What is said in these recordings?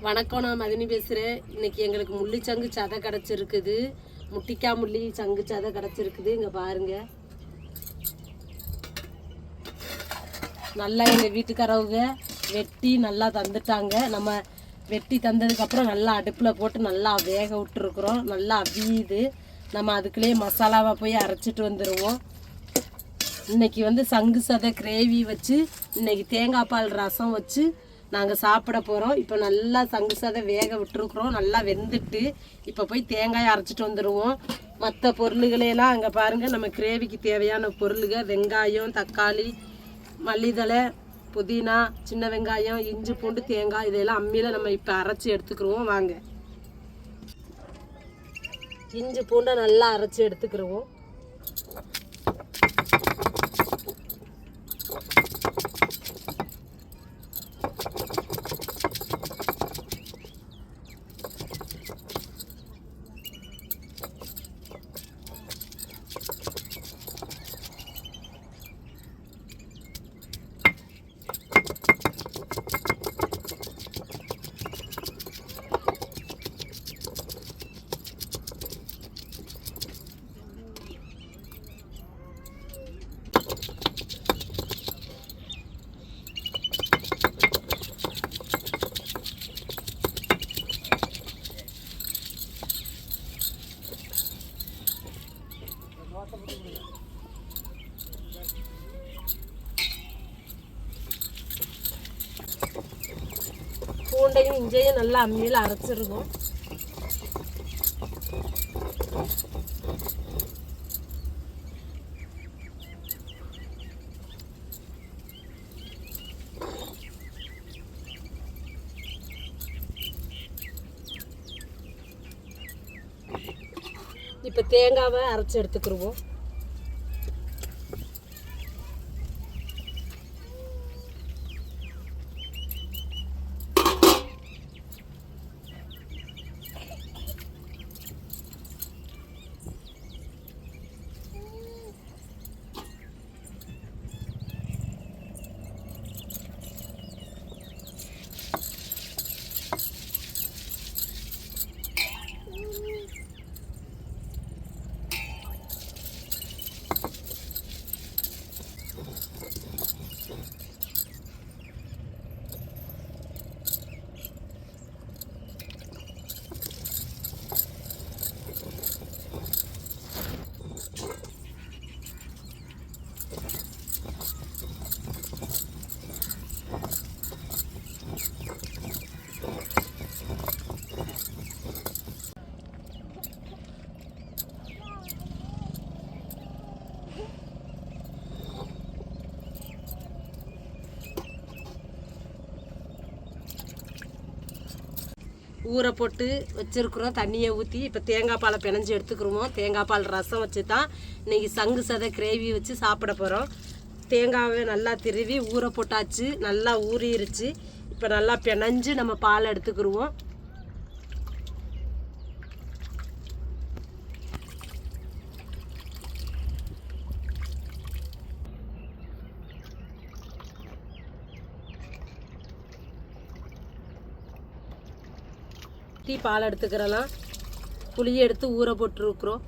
வணக்கம், நான் மதினி பேசுகிறேன். இன்றைக்கி எங்களுக்கு முள்ளிச்சங்கு சதை கிடச்சிருக்குது. முட்டிக்கா முள்ளி சங்கு சதை கிடச்சிருக்குது. இங்கே பாருங்கள், நல்லா எங்கள் வீட்டுக்காரவங்க வெட்டி நல்லா தந்துட்டாங்க. நம்ம வெட்டி தந்ததுக்கப்புறம் நல்லா அடுப்பில் போட்டு நல்லா வேக விட்டுருக்குறோம். நல்லா அவியுது. நம்ம அதுக்குள்ளேயே மசாலாவை போய் அரைச்சிட்டு வந்துடுவோம். இன்றைக்கி சங்கு சதை கிரேவி வச்சு, இன்றைக்கி தேங்காய் பால் ரசம் வச்சு நாங்கள் சாப்பிட போகிறோம். இப்போ நல்லா சங்கு சதை வேக விட்டுருக்குறோம். நல்லா வெந்துட்டு இப்போ போய் தேங்காயை அரைச்சிட்டு வந்துடுவோம். மற்ற பொருள்களையெல்லாம் அங்கே பாருங்கள். நம்ம கிரேவிக்கு தேவையான பொருள்கள் வெங்காயம், தக்காளி, மல்லித்தழை, புதினா, சின்ன வெங்காயம், இஞ்சி பூண்டு, தேங்காய் இதையெல்லாம் அம்மியில் நம்ம இப்போ அரைச்சி எடுத்துக்கிடுவோம். வாங்க, இஞ்சி பூண்டை நல்லா அரைச்சி எடுத்துக்கிடுவோம். பூண்டையும் இஞ்சையும் நல்லா அம்மியில் அரைச்சிருக்கோம். இப்போ தேங்காவை அரைச்சி எடுத்துக்கிடுவோம். ஊற போட்டு வச்சுருக்குறோம். தண்ணியை ஊற்றி இப்போ தேங்காய் பாலை பிணைஞ்சி எடுத்துக்கிடுவோம். தேங்காய் பால் ரசம் வச்சு தான் இன்றைக்கி சங்கு சதை கிரேவி வச்சு சாப்பிட போகிறோம். தேங்காவை நல்லா திருவி ஊற போட்டாச்சு. நல்லா ஊறிடுச்சு. இப்போ நல்லா பிணைஞ்சு நம்ம பால் எடுத்துக்கிடுவோம். பால் எடுத்துக்கிறலாம். புளியை எடுத்து ஊற போட்டுருக்குறோம்.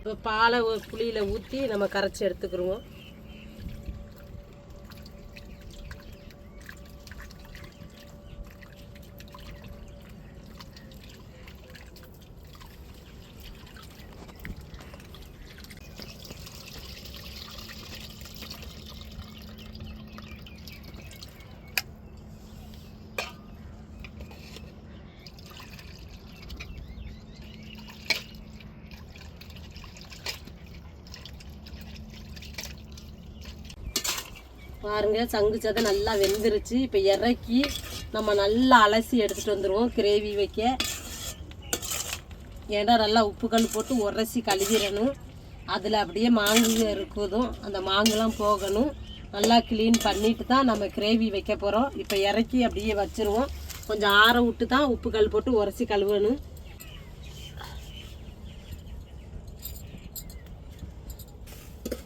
இப்போ பாலை புளியில் ஊற்றி நம்ம கரைச்சி எடுத்துக்கிடுவோம். பாருங்கள் சங்கு சதை நல்லா வெந்துருச்சு. இப்போ இறக்கி நம்ம நல்லா அலசி எடுத்துகிட்டு வந்துடுவோம் கிரேவி வைக்க. ஏன்னா நல்லா உப்பு கல் போட்டு உரசி கழுவிடணும். அதில் அப்படியே மாங்கு இருக்குதும் அந்த மாங்குலாம் போகணும். நல்லா க்ளீன் பண்ணிட்டு தான் நம்ம கிரேவி வைக்க போகிறோம். இப்போ இறக்கி அப்படியே வச்சுருவோம். கொஞ்சம் ஆற விட்டு தான் உப்பு கல் போட்டு உரசி கழுவணும்.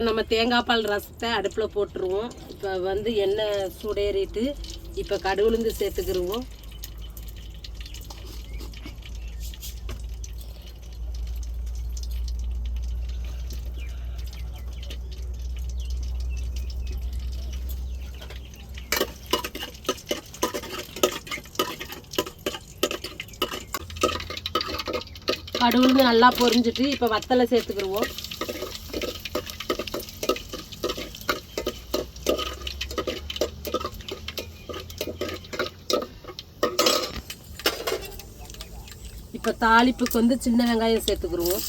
நம்ம தேங்காய் பால் ரசத்தை அடுப்பில் போட்டுருவோம். இப்போ எண்ணெய் சூடேறிட்டு இப்போ கடுகுளுந்து சேர்த்துக்கிடுவோம். கடுகுளுந்து நல்லா பொரிஞ்சிட்டு இப்போ வத்தலை சேர்த்துக்கிடுவோம். இப்போ தாளிப்புக்கு சின்ன வெங்காயம் சேர்த்துக்கிடுவோம்.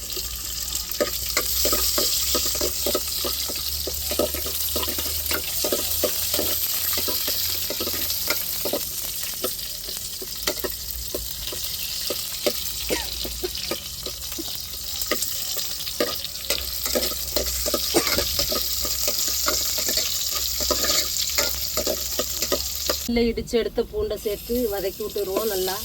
இல்லை இடித்து எடுத்த பூண்டை சேர்த்து வதக்கி விட்டுருவோம் நல்லா.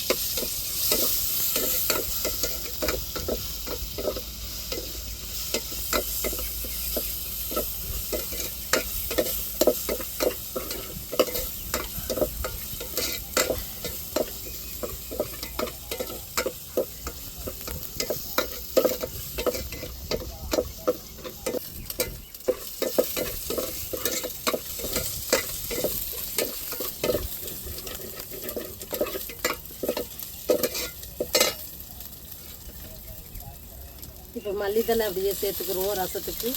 இப்போ மல்லித்தலை அப்படியே சேர்த்துக்கிடுவோம் ரசத்துக்கு.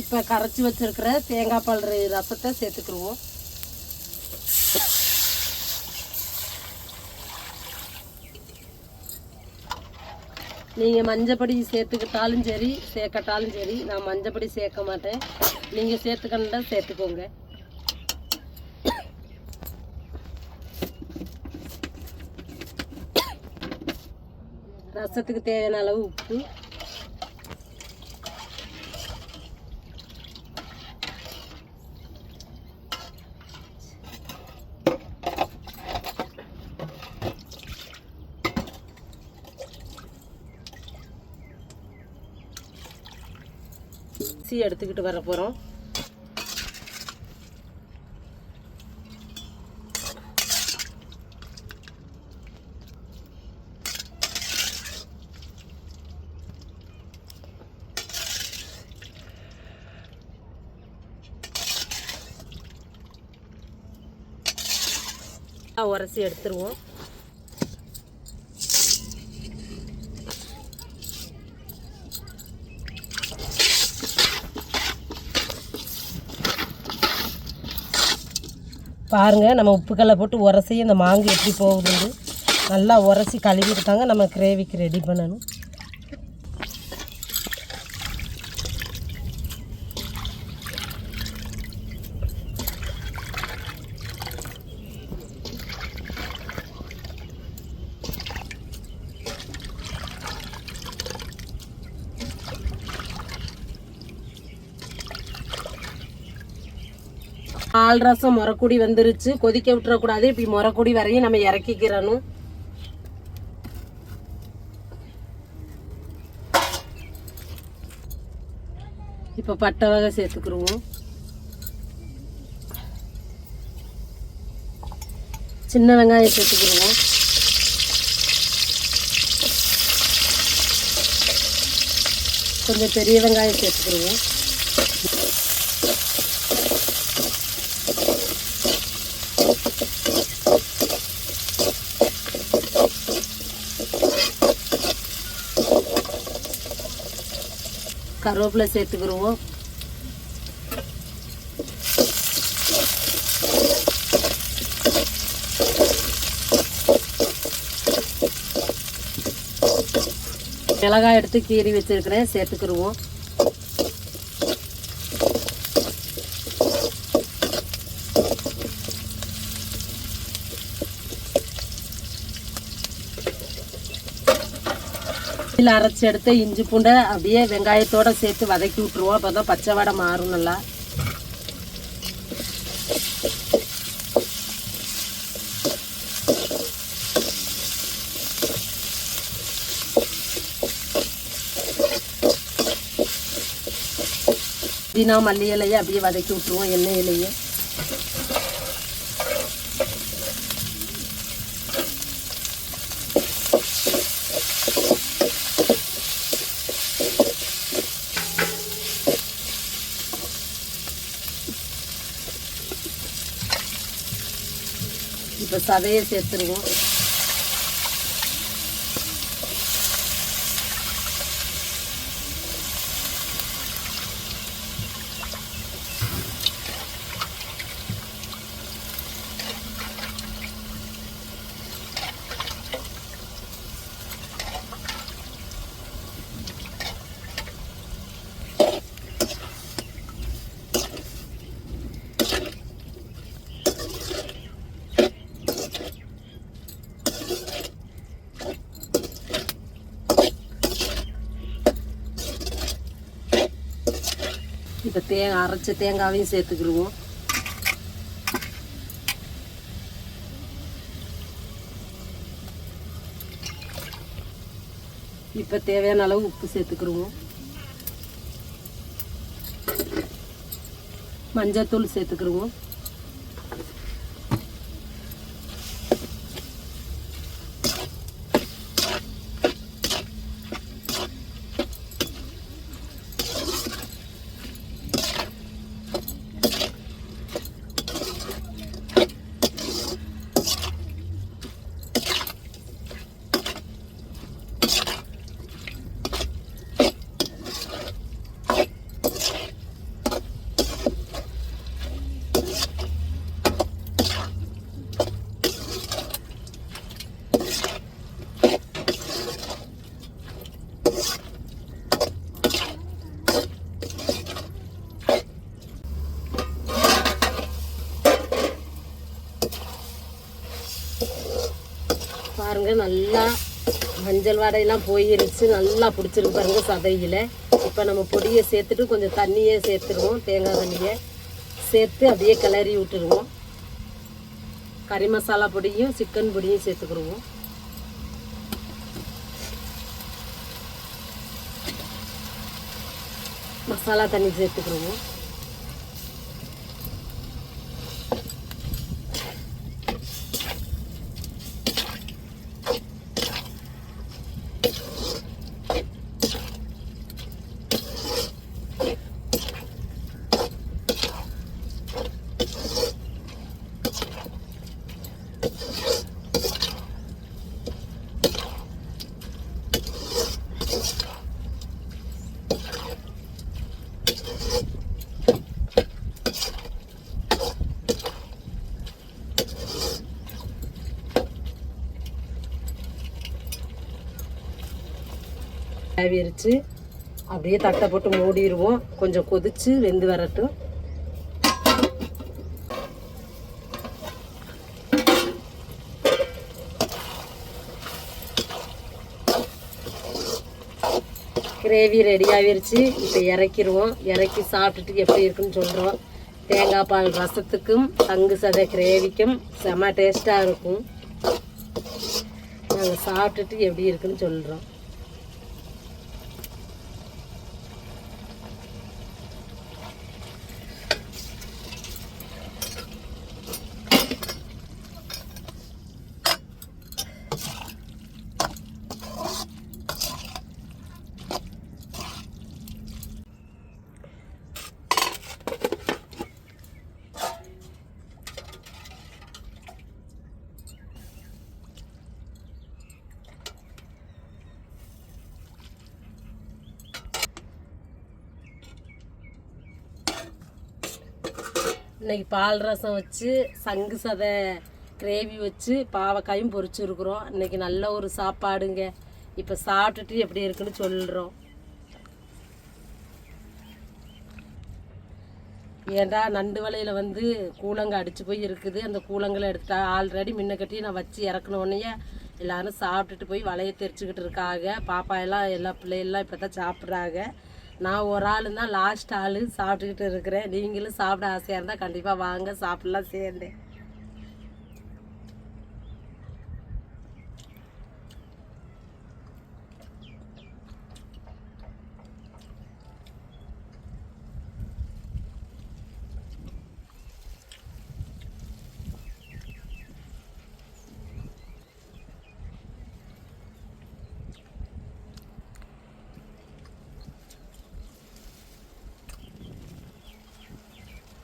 இப்போ கரைச்சி வச்சிருக்கிற தேங்காய் பால் ரசத்தை சேர்த்துக்கிடுவோம். நீங்கள் மஞ்சப்பொடி சேர்த்துக்கிட்டாலும் சரி சேர்க்கட்டாலும் சரி, நான் மஞ்சப்பொடி சேர்க்க மாட்டேன். நீங்கள் சேர்த்துக்கணுன்னா சேர்த்துக்கோங்க. ரசத்துக்கு தேவையான அளவு உப்பு, எடுத்துக்கிட்டு வர போகிறோம். உரசி எடுத்துருவோம். பாருங்கள் நம்ம உப்புக்கல்லை போட்டு உரசி அந்த மாங்கு எப்படி போகுதுன்னு நல்லா உரசி கழுவிட்டு தாங்க நம்ம கிரேவிக்கு ரெடி பண்ணணும். பால் ரசம் முறக்குடி வந்துருச்சு. கொதிக்க விட்டுறக்கூடாது. இப்படி முறக்குடி வரையும் நம்ம இறக்கிக்கிறணும். இப்போ பட்டை வகை சேர்த்துக்கிடுவோம். சின்ன வெங்காயம் சேர்த்துக்கிடுவோம். கொஞ்சம் பெரிய வெங்காயம் சேர்த்துக்கிடுவோம். கருவேப்பிலை சேர்த்துக்கிடுவோம். மிளகாய் எடுத்து கீறி வச்சிருக்கிறேன், சேர்த்துக்கிடுவோம். இதில் அரைச்சி எடுத்து இஞ்சி பூண்டை அப்படியே வெங்காயத்தோடு சேர்த்து வதக்கி விட்ருவோம். அப்போ தான் பச்சை வடை மாறும் நல்லா. புதினா மல்லி இலையை அப்படியே வதக்கி விட்ருவோம் எண்ணெயிலேயே. இப்போ சதையை சேர்த்துருவோம். இப்போ அரைச்ச தேங்காவையும் சேர்த்துக்கிடுவோம். இப்போ தேவையான அளவு உப்பு சேர்த்துக்கிடுவோம். மஞ்சத்தூள் சேர்த்துக்கிடுவோம். பாருங்க, நல்லா மஞ்சள் வாடையெல்லாம் போயிருச்சு, நல்லா பிடிச்சிருக்கு பாருங்க சதையில். இப்போ நம்ம பொடியை சேர்த்துட்டு கொஞ்சம் தண்ணியே சேர்த்துருவோம். தேங்காய் தண்ணியை சேர்த்து அப்படியே கிளறி விட்டுருவோம். கறி மசாலா பொடியும் சிக்கன் பொடியும் சேர்த்துக்கிடுவோம். மசாலா தண்ணி சேர்த்துக்கிடுவோம். ஆவிரிச்சு அப்படியே தட்டை போட்டு மூடிடுவோம். கொஞ்சம் கொதிச்சு வெந்து வரட்டும். கிரேவி ரெடி ஆகிருச்சு. இப்போ இறக்கிடுவோம். இறக்கி சாப்பிட்டுட்டு எப்படி இருக்குன்னு சொல்கிறோம். தேங்காய் பால் ரசத்துக்கும் சங்கு சதை கிரேவிக்கும் செம்ம டேஸ்ட்டாக இருக்கும். நாங்கள் சாப்பிட்டுட்டு எப்படி இருக்குன்னு சொல்கிறோம். இன்றைக்கி பால் ரசம் வச்சு சங்கு சதை கிரேவி வச்சு பாவக்காயும் பொரிச்சுருக்குறோம். இன்றைக்கி நல்ல ஒரு சாப்பாடுங்க. இப்போ சாப்பிட்டுட்டு எப்படி இருக்குன்னு சொல்கிறோம். ஏன்டா நண்டு வலையில் வந்து கூழங்க அடித்து போய் இருக்குது. அந்த கூழங்களை எடுத்தா ஆல்ரெடி முன்ன கட்டி நான் வச்சு இறக்கணுன்னே எல்லோரும் சாப்பிட்டுட்டு போய் வலையை தெரிச்சுக்கிட்டு இருக்காங்க. பாப்பா எல்லாம் எல்லா பிள்ளைகள்லாம் இப்போ தான் சாப்பிட்றாங்க. நான் ஒரு ஆள் தான் லாஸ்ட் ஆள் சாப்பிட்டுக்கிட்டு இருக்கிறேன். நீங்களும் சாப்பிட ஆசையாக இருந்தால் கண்டிப்பாக வாங்க, சாப்பிட்லாம் சேர்ந்தேன்.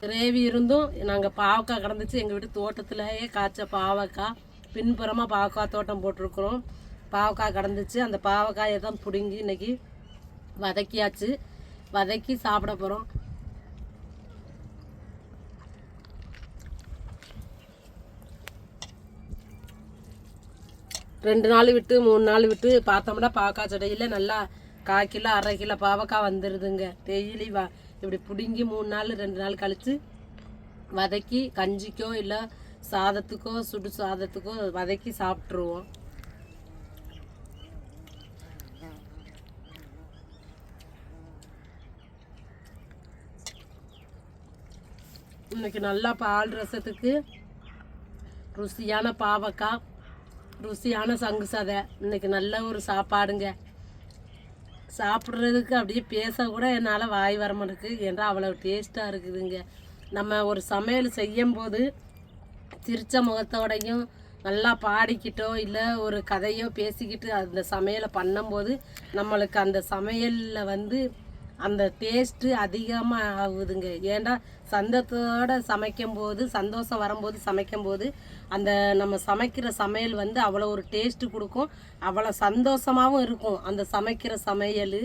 கிரேவி இருந்தும் நாங்கள் பாவக்காய் கிடந்துச்சு. எங்கள் வீட்டு தோட்டத்திலேயே காய்ச்ச பாவக்காய், பின்புறமாக பாவக்காய் தோட்டம் போட்டிருக்குறோம். பாவக்காய் கிடந்துச்சு. அந்த பாவக்காயை தான் பிடுங்கி இன்றைக்கி வதக்கியாச்சு. வதக்கி சாப்பிட போகிறோம். ரெண்டு நாள் விட்டு 3 நாள் விட்டு பார்த்தோம்னா பாவக்காய் செடியில் நல்லா 1/4 கிலோ 1/2 கிலோ பாவக்காய் வந்துடுதுங்க. டெய்லி இப்படி பிடுங்கி 3 நாள் 2 நாள் கழித்து வதக்கி கஞ்சிக்கோ இல்லை சாதத்துக்கோ சுடு சாதத்துக்கோ வதக்கி சாப்பிட்ருவோம். இன்னைக்கு நல்லா பால் ரசத்துக்கு ருசியான பாவக்காய், ருசியான சங்கு சதை. இன்னைக்கு நல்ல ஒரு சாப்பாடுங்க. சாப்பிட்றதுக்கு அப்படியே பேச கூட என்னால் வாய் வர மாட்டேங்குது. ஏன்னா அவ்வளோ டேஸ்ட்டாக இருக்குதுங்க. நம்ம ஒரு சமையல் செய்யும்போது சிரித்த முகத்தோடையும் நல்லா பாடிக்கிட்டோ இல்லை ஒரு கதையோ பேசிக்கிட்டு அந்த சமையலை பண்ணும்போது நம்மளுக்கு அந்த சமையலில் வந்து அந்த டேஸ்ட்டு அதிகமாக ஆகுதுங்க. ஏன்னா சந்தோஷத்தோடு சமைக்கும்போது, சந்தோஷம் வரும்போது சமைக்கும்போது அந்த நம்ம சமைக்கிற சமையல் வந்து அவ்வளோ ஒரு டேஸ்ட்டு கொடுக்கும். அவ்வளோ சந்தோஷமாகவும் இருக்கும் அந்த சமைக்கிற சமையல்.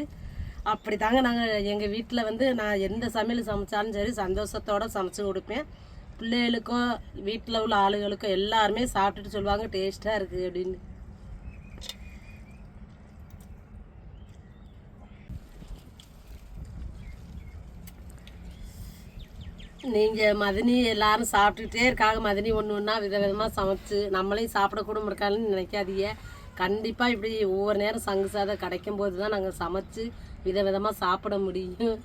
அப்படி தாங்க நாங்கள் எங்கள் வீட்டில் வந்து நான் எந்த சமையல் சமைச்சாலும் சரி சந்தோஷத்தோடு சமைச்சு கொடுப்பேன். பிள்ளைகளுக்கோ வீட்டில் உள்ள ஆளுகளுக்கோ எல்லாருமே சாப்பிட்டுட்டு சொல்லுவாங்க டேஸ்ட்டாக இருக்குது அப்படின்னு. நீங்கள் மதினி எல்லாரும் சாப்பிட்டுக்கிட்டே இருக்காங்க. மதினி ஒன்று ஒன்றா விதவிதமாக சமைச்சு நம்மளையும் சாப்பிடக்கூட இருக்காதுன்னு நினைக்காதீங்க. கண்டிப்பாக இப்படி ஒவ்வொரு நேரம் சங்கு சாதம் கிடைக்கும் போது தான் நாங்கள் சமைச்சு விதவிதமாக சாப்பிட முடியும்.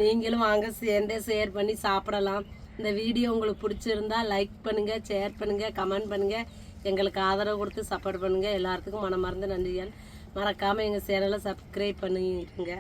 நீங்களும் வாங்க சேர்ந்தே ஷேர் பண்ணி சாப்பிடலாம். இந்த வீடியோ உங்களுக்கு பிடிச்சிருந்தா லைக் பண்ணுங்கள், ஷேர் பண்ணுங்கள், கமெண்ட் பண்ணுங்கள். எங்களுக்கு ஆதரவு கொடுத்து சப்போர்ட் பண்ணுங்கள். எல்லாத்துக்கும் மனமார்ந்த நன்றிகள். மறக்காமல் எங்கள் சேனலை சப்ஸ்கிரைப் பண்ணிடுங்க.